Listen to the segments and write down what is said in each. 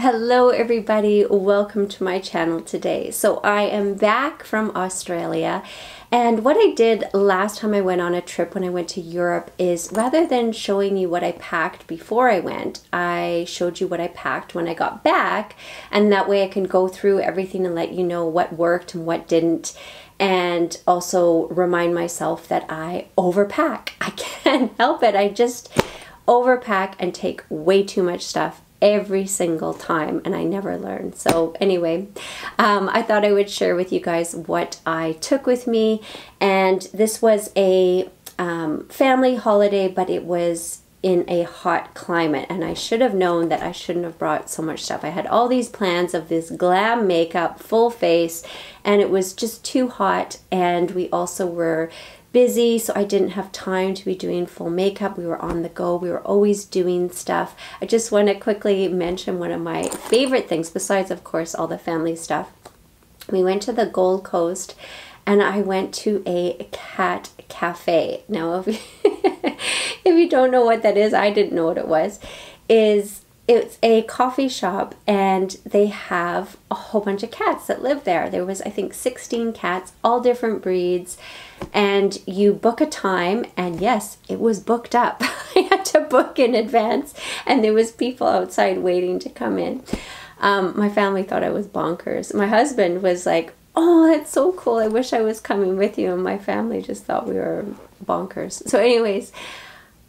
Hello everybody, welcome to my channel today. So I am back from Australia, and what I did last time I went on a trip when I went to Europe is rather than showing you what I packed before I went, I showed you what I packed when I got back, and that way I can go through everything and let you know what worked and what didn't, and also remind myself that I overpack. I can't help it. I just overpack and take way too much stuff every single time, and I never learn. So anyway, I thought I would share with you guys what I took with me, and this was a family holiday, but it was in a hot climate, and I should have known that I shouldn't have brought so much stuff. I had all these plans of this glam makeup, full face, and it was just too hot, and we also were busy, so I didn't have time to be doing full makeup. We were on the go. We were always doing stuff. I just want to quickly mention one of my favorite things, besides of course all the family stuff. We went to the Gold Coast and I went to a cat cafe. Now if you don't know what that is, I didn't know what it was. It's a coffee shop, and they have a whole bunch of cats that live there. There was, I think, 16 cats, all different breeds, and you book a time, and yes, it was booked up. I had to book in advance, and there was people outside waiting to come in. My family thought I was bonkers. My husband was like, "Oh, that's so cool. I wish I was coming with you." And my family just thought we were bonkers. So anyways,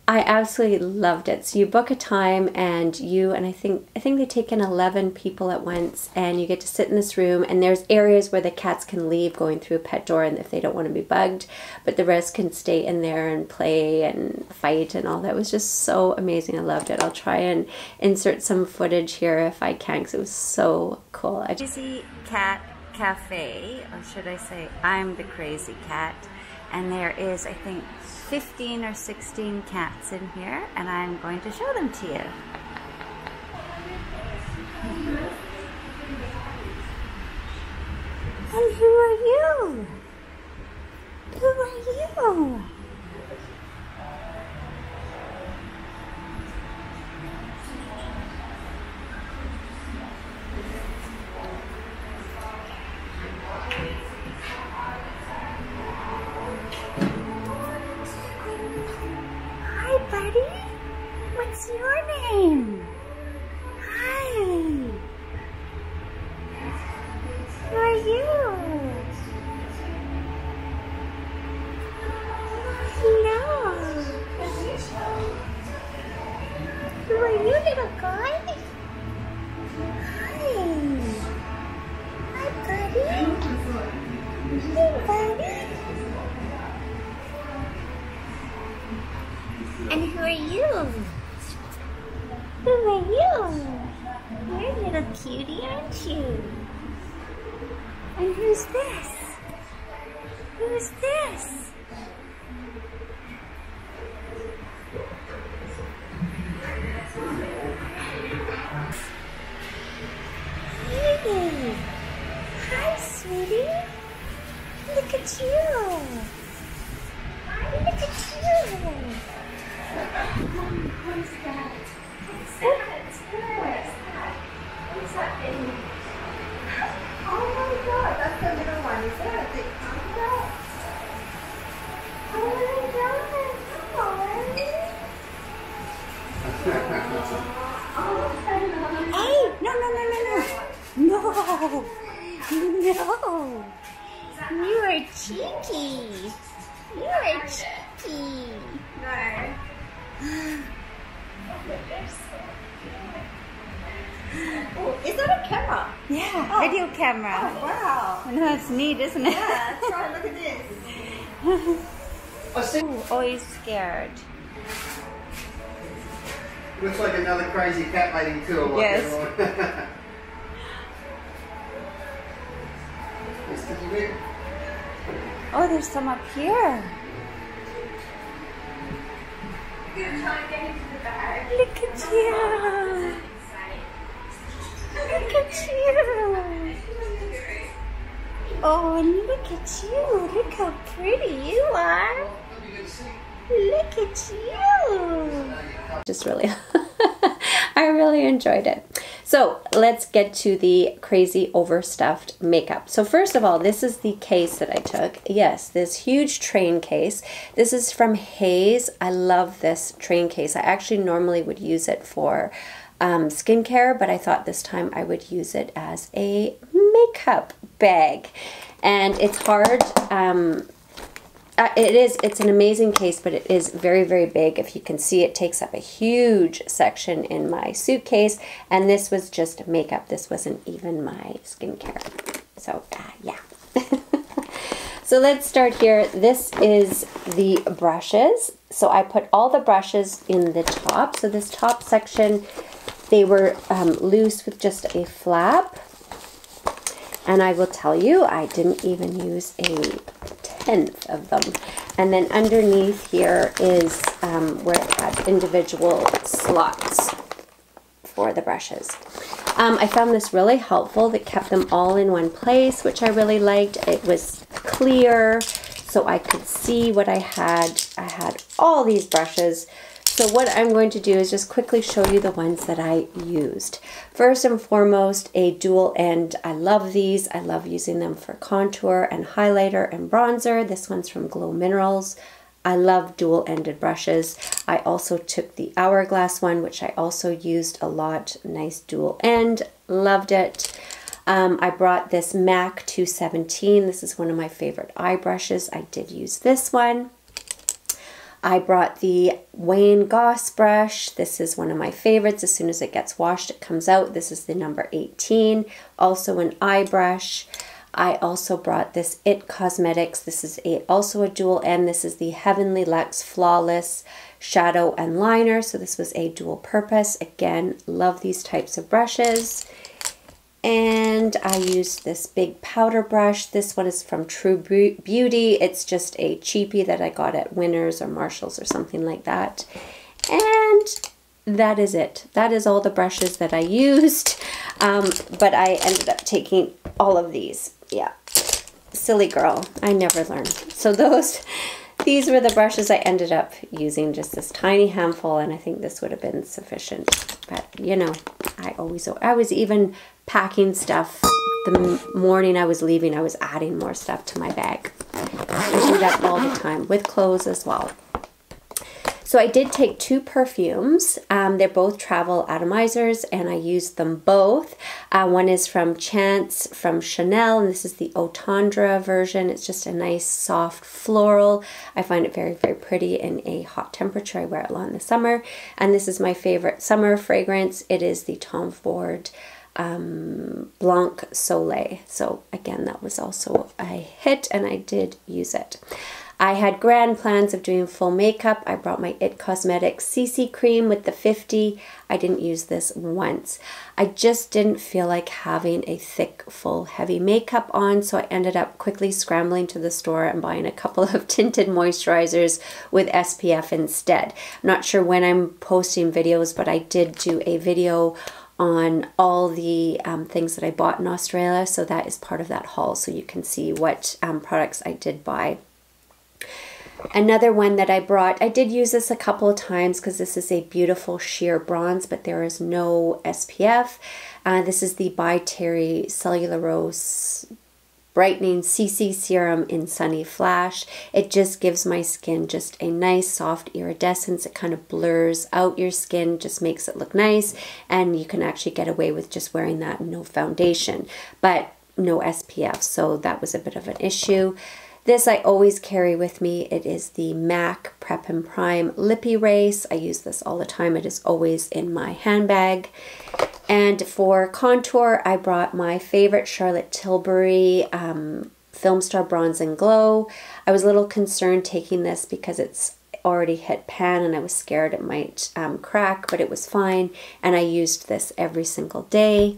I absolutely loved it. So you book a time, and I think they take in 11 people at once, and you get to sit in this room, and there's areas where the cats can leave going through a pet door, and if they don't want to be bugged, but the rest can stay in there and play and fight and all that. It was just so amazing. I loved it. I'll try and insert some footage here if I can, because it was so cool. Crazy Cat Cafe, or should I say I'm the crazy cat, and there is, I think, 15 or 16 cats in here, and I'm going to show them to you. And who are you? Who are you? What's your name? Hi. Who are you? Hello. Who are you, little guy? Hi. Hi, buddy. Hey, buddy. And who are you? Who are you? You're a little cutie, aren't you? And who's this? Who's this? Hey! Hi, sweetie! Look at you! Look at you! What is that? What's that thing? Oh my god, that's the little one. Is that a big panda? Oh my god, come on. Hey, no. You are cheeky. You are cheeky. No. Oh, is that a camera? Yeah, oh. Video camera. Oh, wow. I know, it's neat, isn't it? Yeah, that's right, look at this. Ooh, always scared. Looks like another crazy cat lady too. Like yes. Oh, there's some up here. Look at you. Look at you. Oh, and look at you. Look how pretty you are. Look at you. Just really, I really enjoyed it. So let's get to the crazy overstuffed makeup. So first of all, this is the case that I took. Yes, this huge train case. This is from Haze. I love this train case. I actually normally would use it for skincare, but I thought this time I would use it as a makeup bag. And it's hard. It's an amazing case, but it is very, very big. If you can see, it takes up a huge section in my suitcase. And this was just makeup. This wasn't even my skincare. So, yeah. So let's start here. This is the brushes. So I put all the brushes in the top. So this top section, they were loose with just a flap. And I will tell you, I didn't even use a tenth of them. And then underneath here is where it had individual slots for the brushes. I found this really helpful. That kept them all in one place, which I really liked. It was clear, so I could see what I had. I had all these brushes. So what I'm going to do is just quickly show you the ones that I used. First and foremost, a dual end. I love these. I love using them for contour and highlighter and bronzer. This one's from Glow Minerals. I love dual-ended brushes. I also took the Hourglass one, which I also used a lot. Nice dual end. Loved it. I brought this MAC 217. This is one of my favorite eye brushes. I did use this one. I brought the Wayne Goss brush. This is one of my favorites. As soon as it gets washed, it comes out. This is the number 18. Also an eye brush. I also brought this It Cosmetics. This is also a dual end. This is the Heavenly Luxe Flawless Shadow and Liner. So this was a dual purpose. Again, love these types of brushes. And I used this big powder brush. This one is from True Beauty. It's just a cheapie that I got at Winners or Marshalls or something like that. And that is it. That is all the brushes that I used. But I ended up taking all of these. Yeah. Silly girl. I never learned. So these were the brushes I ended up using, just this tiny handful, and I think this would have been sufficient. But, you know, I was even packing stuff. The morning I was leaving, I was adding more stuff to my bag. I do that all the time, with clothes as well. So I did take 2 perfumes. They're both travel atomizers, and I used them both. One is from Chance from Chanel, and this is the Tendre version. It's just a nice soft floral. I find it very, very pretty in a hot temperature. I wear it a lot in the summer. And this is my favorite summer fragrance. It is the Tom Ford Blanc Soleil. So again, that was also a hit, and I did use it. I had grand plans of doing full makeup. I brought my It Cosmetics CC cream with the 50. I didn't use this once. I just didn't feel like having a thick, full, heavy makeup on, so I ended up quickly scrambling to the store and buying a couple of tinted moisturizers with SPF instead. I'm not sure when I'm posting videos, but I did do a video on all the things that I bought in Australia, so that is part of that haul, so you can see what products I did buy. Another one that I brought, I did use this a couple of times because this is a beautiful sheer bronze, but there is no SPF. This is the ByTerry Cellurose Brightening CC Serum in Sunny Flash. It just gives my skin just a nice soft iridescence. It kind of blurs out your skin, just makes it look nice, and you can actually get away with just wearing that and no foundation, but no SPF, so that was a bit of an issue. This I always carry with me. It is the MAC Prep and Prime Lip Erase. I use this all the time. It is always in my handbag. And for contour, I brought my favorite Charlotte Tilbury Filmstar Bronze and Glow. I was a little concerned taking this because it's already hit pan and I was scared it might crack, but it was fine. And I used this every single day.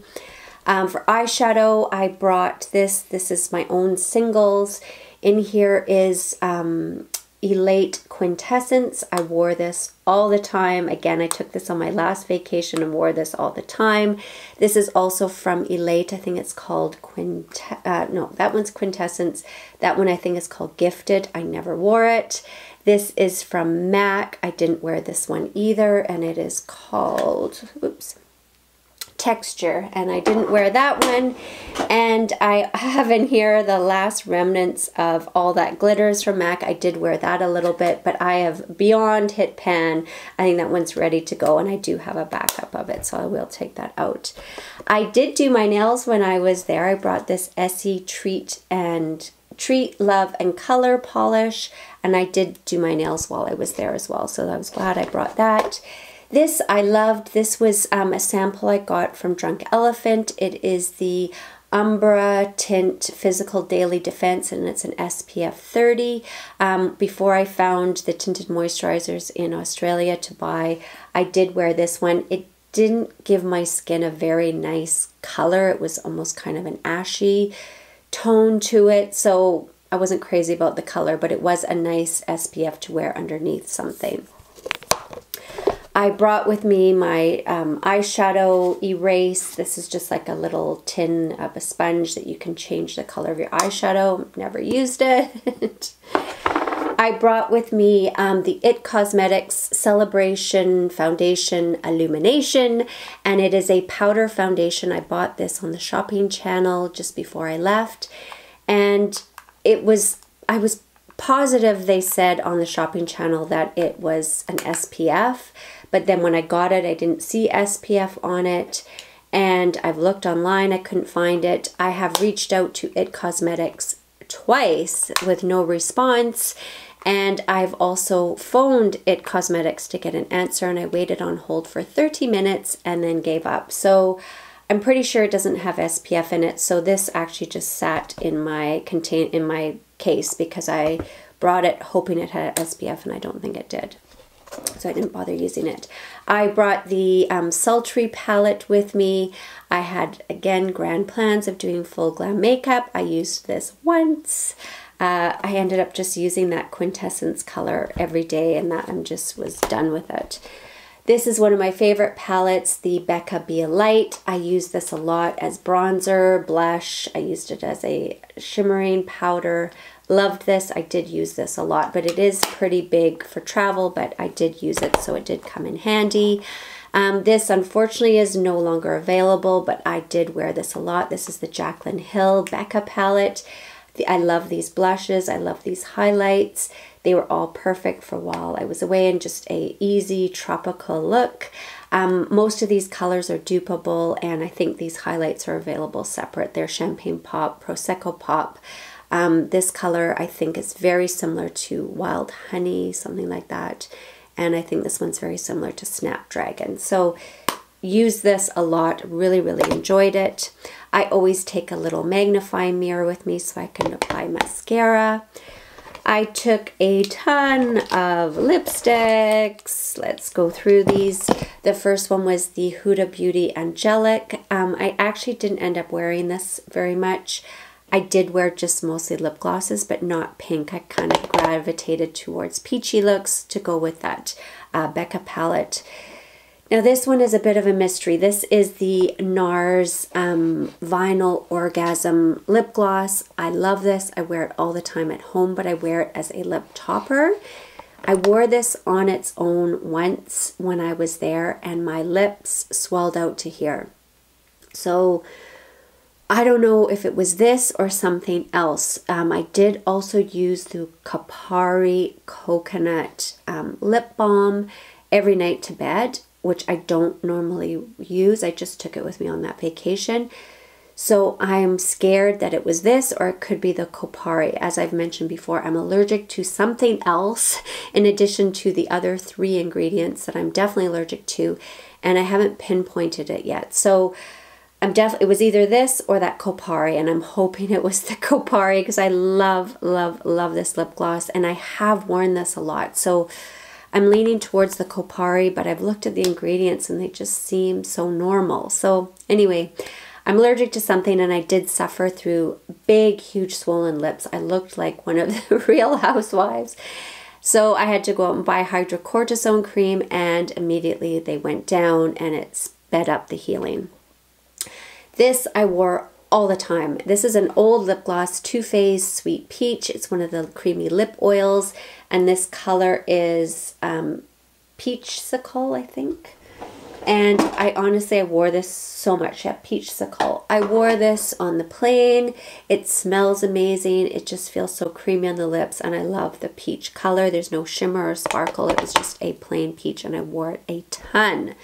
For eyeshadow, I brought this. This is my own singles. In here is Elate Quintessence. I wore this all the time. Again, I took this on my last vacation and wore this all the time. This is also from Elate. I think it's called no, that one's Quintessence. That one I think is called Gifted. I never wore it. This is from MAC. I didn't wear this one either, and it is called, oops, texture, and I didn't wear that one. And I have in here the last remnants of All That Glitters from MAC. I did wear that a little bit, but I have beyond hit pan. I think that one's ready to go, and I do have a backup of it, so I will take that out. I did do my nails when I was there. I brought this Essie Treat, Love, and Color polish, and I did do my nails while I was there as well, so I was glad I brought that. This I loved. This was a sample I got from Drunk Elephant. It is the Umbra Tint Physical Daily Defense, and it's an SPF 30. Before I found the tinted moisturizers in Australia to buy, I did wear this one. It didn't give my skin a very nice color. It was almost kind of an ashy tone to it, so I wasn't crazy about the color, but it was a nice SPF to wear underneath something. I brought with me my eyeshadow erase. This is just like a little tin of a sponge that you can change the color of your eyeshadow. Never used it. I brought with me the IT Cosmetics Celebration Foundation Illumination, and it is a powder foundation. I bought this on the shopping channel just before I left, and I was positive they said on the shopping channel that it was an SPF, but then when I got it, I didn't see SPF on it, and I've looked online, I couldn't find it. I have reached out to IT Cosmetics twice with no response, and I've also phoned IT Cosmetics to get an answer, and I waited on hold for 30 minutes and then gave up. So I'm pretty sure it doesn't have SPF in it, so this actually just sat in my case because I brought it hoping it had SPF, and I don't think it did. So I didn't bother using it. I brought the Sultry palette with me. I had, again, grand plans of doing full glam makeup. I used this once. I ended up just using that Quintessence color every day, and that was done with it. This is one of my favorite palettes, the Becca Be a Light. I use this a lot as bronzer, blush. I used it as a shimmering powder. Loved this. I did use this a lot, but it is pretty big for travel, but I did use it, so it did come in handy. This unfortunately is no longer available, but I did wear this a lot. This is the Jaclyn Hill Becca palette. I love these blushes. I love these highlights. They were all perfect for while I was away, and just a easy tropical look. Most of these colors are dupable, and I think these highlights are available separate. They're Champagne Pop, Prosecco Pop. This color I think is very similar to Wild Honey, something like that. And I think this one's very similar to Snapdragon. So use this a lot. Really, really enjoyed it. I always take a little magnifying mirror with me so I can apply mascara. I took a ton of lipsticks. Let's go through these. The first one was the Huda Beauty Angelic. I actually didn't end up wearing this very much. I did wear just mostly lip glosses, but not pink. I kind of gravitated towards peachy looks to go with that Becca palette. Now this one is a bit of a mystery. This is the NARS Vinyl Orgasm Lip Gloss. I love this. I wear it all the time at home, but I wear it as a lip topper. I wore this on its own once when I was there, and my lips swelled out to here. So I don't know if it was this or something else. I did also use the Kapari Coconut Lip Balm every night to bed, which I don't normally use. I just took it with me on that vacation. So I'm scared that it was this, or it could be the Kopari. As I've mentioned before, I'm allergic to something else in addition to the other 3 ingredients that I'm definitely allergic to, and I haven't pinpointed it yet. So it was either this or that Kopari, and I'm hoping it was the Kopari because I love, love, love this lip gloss, and I have worn this a lot. So I'm leaning towards the Kopari, but I've looked at the ingredients and they just seem so normal. So anyway, I'm allergic to something, and I did suffer through big, huge swollen lips. I looked like one of the Real Housewives. So I had to go out and buy hydrocortisone cream, and immediately they went down, and it sped up the healing. This I wore all the time. This is an old lip gloss, Too Faced Sweet Peach. It's one of the creamy lip oils, and this color is Peachsicle, I think. And I honestly wore this so much. Yeah, Peachsicle. I wore this on the plane. It smells amazing. It just feels so creamy on the lips, and I love the peach color. There's no shimmer or sparkle. It was just a plain peach, and I wore it a ton.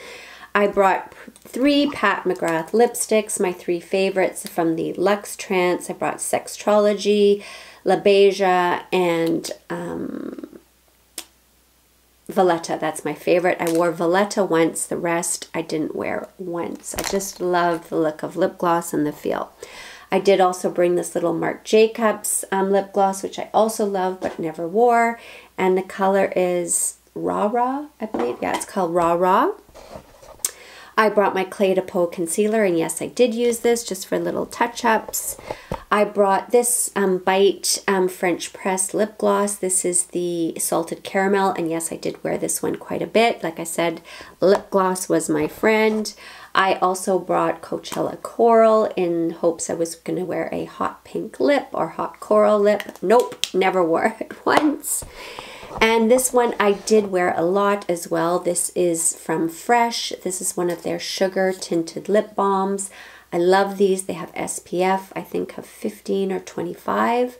I brought 3 Pat McGrath lipsticks, my 3 favorites from the Luxe Trance. I brought Sextrology, La Beija, and Valletta. That's my favorite. I wore Valletta once. The rest I didn't wear once. I just loved the look of lip gloss and the feel. I did also bring this little Marc Jacobs lip gloss, which I also love but never wore. And the color is Raw Raw, I believe. Yeah, it's called Raw Raw. I brought my Clé de Peau concealer, and yes, I did use this just for little touch-ups. I brought this Bite French Press lip gloss. This is the Salted Caramel, and yes, I did wear this one quite a bit. Like I said, lip gloss was my friend. I also brought Coachella Coral in hopes I was going to wear a hot pink lip or hot coral lip. Nope, never wore it once. And this one I did wear a lot as well. This is from Fresh. This is one of their sugar tinted lip balms. I love these. They have SPF, I think, of 15 or 25.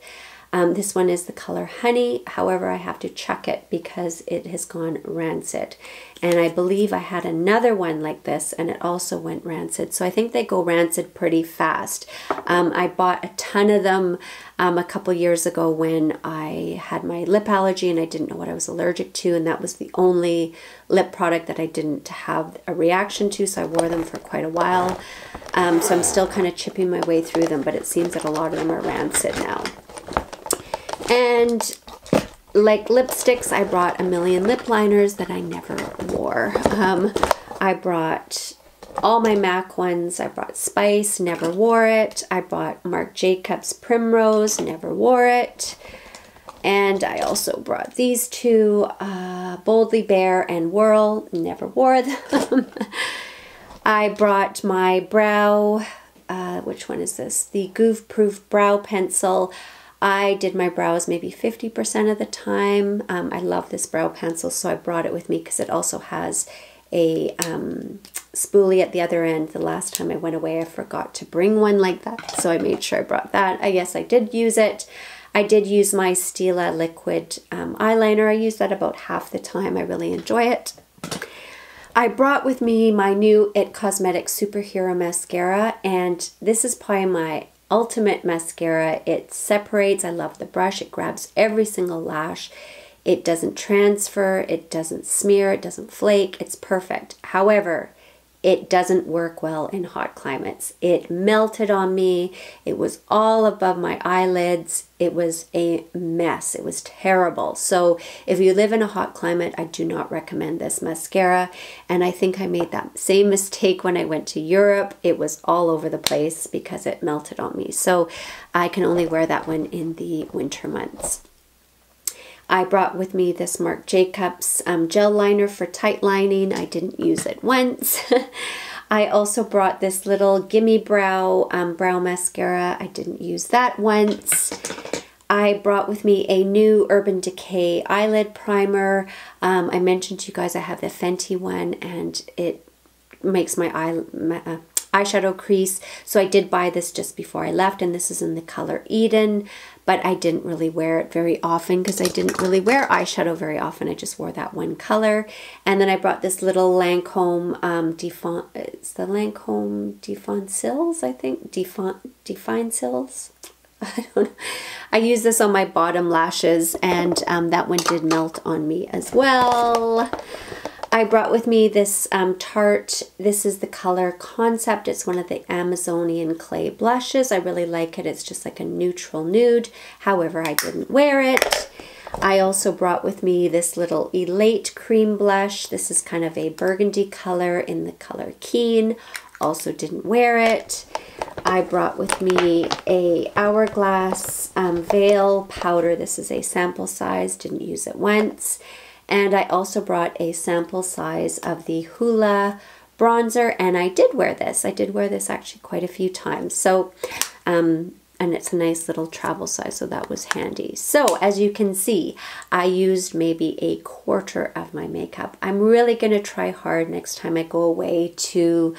This one is the color Honey. However, I have to chuck it because it has gone rancid. And I believe I had another one like this and it also went rancid. So I think they go rancid pretty fast. I bought a ton of them a couple years ago when I had my lip allergy and I didn't know what I was allergic to. And that was the only lip product that I didn't have a reaction to. So I wore them for quite a while. So I'm still kind of chipping my way through them, but it seems that a lot of them are rancid now. And like lipsticks, I brought a million lip liners that I never wore. I brought all my MAC ones. I brought Spice, never wore it. I bought Marc Jacobs Primrose, never wore it. And I also brought these two, Boldly Bare and Whirl, never wore them. I brought my brow, which one is this? The Goof Proof Brow Pencil. I did my brows maybe 50% of the time. I love this brow pencil, so I brought it with me because it also has a spoolie at the other end. The last time I went away, I forgot to bring one like that, so I made sure I brought that. Yes, I did use it. I did use my Stila liquid eyeliner. I use that about half the time. I really enjoy it. I brought with me my new It Cosmetics Superhero Mascara, and this is probably my ultimate mascara. It separates. I love the brush. It grabs every single lash. It doesn't transfer. It doesn't smear. It doesn't flake. It's perfect. However, it doesn't work well in hot climates. It melted on me. It was all above my eyelids. It was a mess. It was terrible. So if you live in a hot climate, I do not recommend this mascara. And I think I made that same mistake when I went to Europe. It was all over the place because it melted on me. So I can only wear that one in the winter months. I brought with me this Marc Jacobs gel liner for tight lining. I didn't use it once. I also brought this little Gimme Brow brow mascara. I didn't use that once. I brought with me a new Urban Decay eyelid primer. I mentioned to you guys I have the Fenty one and it makes my eyeshadow crease. So I did buy this just before I left, and this is in the color Eden, but I didn't really wear it very often because I didn't really wear eyeshadow very often. I just wore that one color. And then I brought this little Lancome it's the Lancome Define Sills, I think. Define Sills? I don't know. I used this on my bottom lashes, and that one did melt on me as well. I brought with me this Tarte. This is the color Concept. It's one of the Amazonian clay blushes. I really like it. It's just like a neutral nude. However, I didn't wear it. I also brought with me this little Elate cream blush. This is kind of a burgundy color in the color Keen. Also didn't wear it. I brought with me a Hourglass Veil powder. This is a sample size. Didn't use it once. And I also brought a sample size of the Hoola Bronzer, and I did wear this. I did wear this actually quite a few times. So and it's a nice little travel size, so that was handy. So as you can see, I used maybe a quarter of my makeup. I'm really going to try hard next time I go away to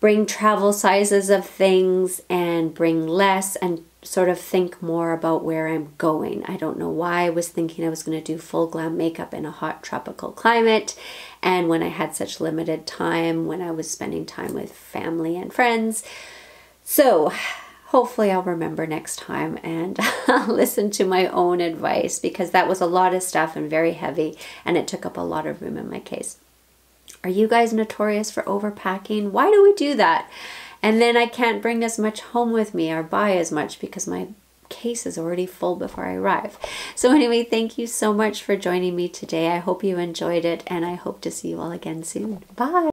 bring travel sizes of things and bring less and sort of think more about where I'm going. I don't know why I was thinking I was going to do full glam makeup in a hot tropical climate, and when I had such limited time, when I was spending time with family and friends. So hopefully I'll remember next time and listen to my own advice, because that was a lot of stuff and very heavy, and it took up a lot of room in my case. Are you guys notorious for overpacking? Why do we do that? And then I can't bring as much home with me or buy as much because my case is already full before I arrive. So anyway, thank you so much for joining me today. I hope you enjoyed it, and I hope to see you all again soon. Bye!